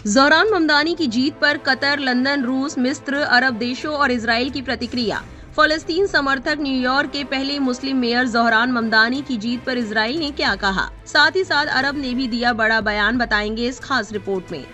ज़ोहरान ममदानी की जीत पर Qatar, London, रूस, मिस्र, अरब देशों और इजराइल की प्रतिक्रिया। फलस्तीन समर्थक न्यूयॉर्क के पहले मुस्लिम मेयर ज़ोहरान ममदानी की जीत पर इजराइल ने क्या कहा, साथ ही साथ अरब ने भी दिया बड़ा बयान, बताएंगे इस खास रिपोर्ट में।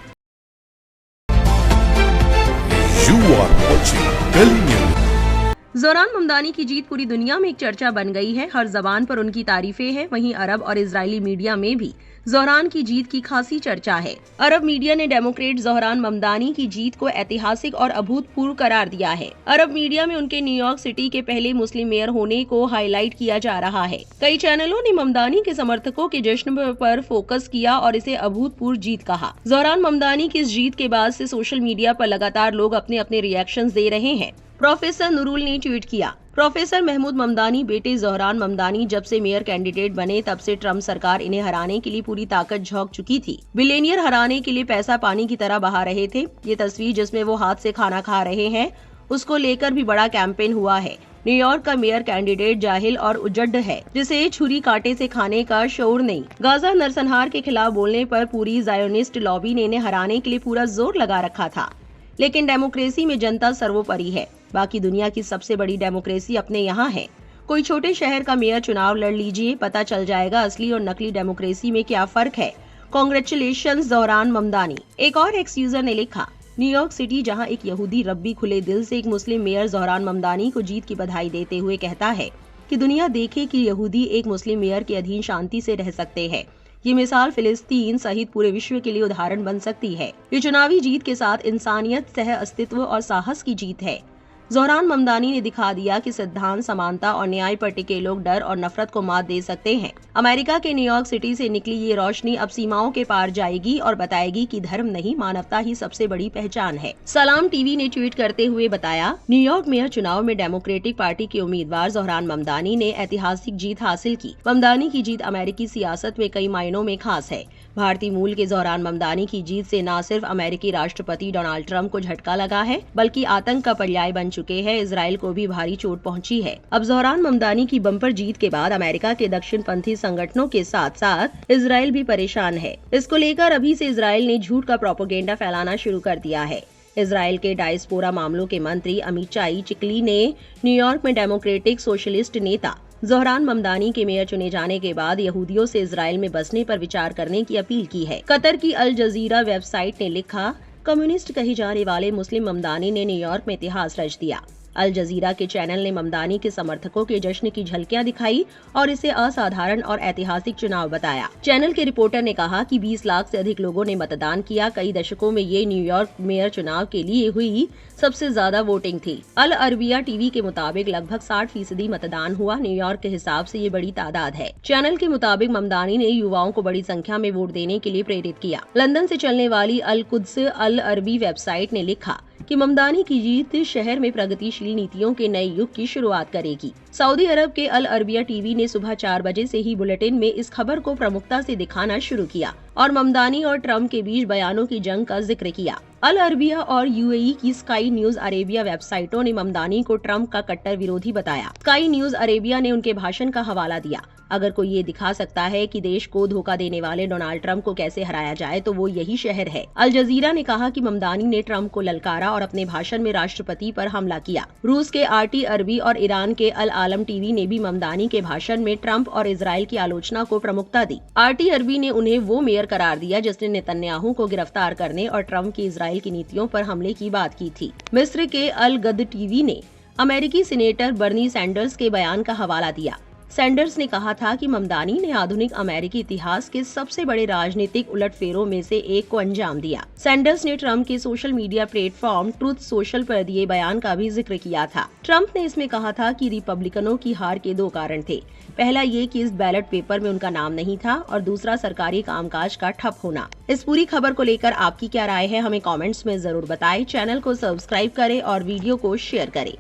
ज़ोहरान ममदानी की जीत पूरी दुनिया में एक चर्चा बन गई है। हर जबान पर उनकी तारीफें हैं। वहीं अरब और इजरायली मीडिया में भी ज़ोहरान की जीत की खासी चर्चा है। अरब मीडिया ने डेमोक्रेट ज़ोहरान ममदानी की जीत को ऐतिहासिक और अभूतपूर्व करार दिया है। अरब मीडिया में उनके न्यूयॉर्क सिटी के पहले मुस्लिम मेयर होने को हाईलाइट किया जा रहा है। कई चैनलों ने ममदानी के समर्थकों के जश्न पर फोकस किया और इसे अभूतपूर्व जीत कहा। ज़ोहरान ममदानी की इस जीत के बाद से सोशल मीडिया पर लगातार लोग अपने अपने रिएक्शंस दे रहे हैं। प्रोफेसर नूरुल ने ट्वीट किया, प्रोफेसर महमूद ममदानी बेटे ज़ोहरान ममदानी जब से मेयर कैंडिडेट बने तब से ट्रम्प सरकार इन्हें हराने के लिए पूरी ताकत झोंक चुकी थी। बिलियनियर हराने के लिए पैसा पानी की तरह बहा रहे थे। ये तस्वीर जिसमें वो हाथ से खाना खा रहे हैं, उसको लेकर भी बड़ा कैंपेन हुआ है। न्यूयॉर्क का मेयर कैंडिडेट जाहिल और उजड्ड है, जिसे छुरी कांटे से खाने का शऊर नहीं। गाजा नरसंहार के खिलाफ बोलने पर पूरी जायोनिस्ट लॉबी ने इन्हें हराने के लिए पूरा जोर लगा रखा था। लेकिन डेमोक्रेसी में जनता सर्वोपरि है। बाकी दुनिया की सबसे बड़ी डेमोक्रेसी अपने यहाँ है। कोई छोटे शहर का मेयर चुनाव लड़ लीजिए, पता चल जाएगा असली और नकली डेमोक्रेसी में क्या फर्क है। कांग्रेचुलेशंस ज़ोहरान ममदानी। एक और एक्स यूजर ने लिखा, न्यूयॉर्क सिटी जहां एक यहूदी रब्बी खुले दिल से एक मुस्लिम मेयर ज़ोहरान ममदानी को जीत की बधाई देते हुए कहता है कि दुनिया देखे कि यहूदी एक मुस्लिम मेयर के अधीन शांति से रह सकते हैं। ये मिसाल फिलिस्तीन सहित पूरे विश्व के लिए उदाहरण बन सकती है। ये चुनावी जीत के साथ इंसानियत, सह अस्तित्व और साहस की जीत है। ज़ोहरान ममदानी ने दिखा दिया कि सिद्धांत, समानता और न्याय पर टिके लोग डर और नफरत को मात दे सकते हैं। अमेरिका के न्यूयॉर्क सिटी से निकली ये रोशनी अब सीमाओं के पार जाएगी और बताएगी कि धर्म नहीं, मानवता ही सबसे बड़ी पहचान है। सलाम टीवी ने ट्वीट करते हुए बताया, न्यूयॉर्क मेयर चुनाव में डेमोक्रेटिक पार्टी के उम्मीदवार ज़ोहरान ममदानी ने ऐतिहासिक जीत हासिल की। ममदानी की जीत अमेरिकी सियासत में कई मायनों में खास है। भारतीय मूल के ज़ोहरान ममदानी की जीत से न सिर्फ अमेरिकी राष्ट्रपति डोनाल्ड ट्रंप को झटका लगा है, बल्कि आतंक का पर्याय बन चुके हैं। इजराइल को भी भारी चोट पहुंची है। अब ज़ोहरान ममदानी की बम्पर जीत के बाद अमेरिका के दक्षिणपंथी संगठनों के साथ साथ इजराइल भी परेशान है। इसको लेकर अभी से इजराइल ने झूठ का प्रोपेगेंडा फैलाना शुरू कर दिया है। इजराइल के डायस्पोरा मामलों के मंत्री अमीचाई चिकली ने न्यूयॉर्क में डेमोक्रेटिक सोशलिस्ट नेता ज़ोहरान ममदानी के मेयर चुने जाने के बाद यहूदियों से इजराइल में बसने पर विचार करने की अपील की है। कतर की अल जजीरा वेबसाइट ने लिखा, कम्युनिस्ट कहे जाने वाले मुस्लिम ममदानी ने न्यूयॉर्क में इतिहास रच दिया। अल जजीरा के चैनल ने ममदानी के समर्थकों के जश्न की झलकियां दिखाई और इसे असाधारण और ऐतिहासिक चुनाव बताया। चैनल के रिपोर्टर ने कहा कि 20 लाख से अधिक लोगों ने मतदान किया। कई दशकों में ये न्यूयॉर्क मेयर चुनाव के लिए हुई सबसे ज्यादा वोटिंग थी। अल अरबिया टीवी के मुताबिक लगभग 60% मतदान हुआ। न्यूयॉर्क के हिसाब से ये बड़ी तादाद है। चैनल के मुताबिक ममदानी ने युवाओं को बड़ी संख्या में वोट देने के लिए प्रेरित किया। लंदन से चलने वाली अल कुद्स अल अरबी वेबसाइट ने लिखा कि ममदानी की जीत शहर में प्रगतिशील नीतियों के नए युग की शुरुआत करेगी। सऊदी अरब के अल अरबिया टीवी ने सुबह 4 बजे से ही बुलेटिन में इस खबर को प्रमुखता से दिखाना शुरू किया और ममदानी और ट्रंप के बीच बयानों की जंग का जिक्र किया। अल अरबिया और यूएई की स्काई न्यूज अरेबिया वेबसाइटों ने ममदानी को ट्रंप का कट्टर विरोधी बताया। स्काई न्यूज अरेबिया ने उनके भाषण का हवाला दिया, अगर कोई ये दिखा सकता है कि देश को धोखा देने वाले डोनाल्ड ट्रंप को कैसे हराया जाए तो वो यही शहर है। अल जजीरा ने कहा कि ममदानी ने ट्रंप को ललकारा और अपने भाषण में राष्ट्रपति पर हमला किया। रूस के आरटी अरबी और ईरान के अल आलम टीवी ने भी ममदानी के भाषण में ट्रंप और इजराइल की आलोचना को प्रमुखता दी। आरटी अरबी ने उन्हें वो मेयर करार दिया जिसने नेतन्याहू को गिरफ्तार करने और ट्रंप की इजराइल की नीतियों पर हमले की बात की थी। मिस्र के अल गद टीवी ने अमेरिकी सीनेटर बर्नी सैंडर्स के बयान का हवाला दिया। सैंडर्स ने कहा था कि ममदानी ने आधुनिक अमेरिकी इतिहास के सबसे बड़े राजनीतिक उलटफेरों में से एक को अंजाम दिया। सैंडर्स ने ट्रंप के social media platform truth social पर दिए बयान का भी जिक्र किया था। ट्रंप ने इसमें कहा था कि रिपब्लिकनों की हार के 2 कारण थे। पहला ये कि इस बैलेट पेपर में उनका नाम नहीं था और दूसरा सरकारी कामकाज का ठप होना। इस पूरी खबर को लेकर आपकी क्या राय है, हमें कमेंट्स में जरूर बताएं। चैनल को सब्सक्राइब करें और वीडियो को शेयर करें।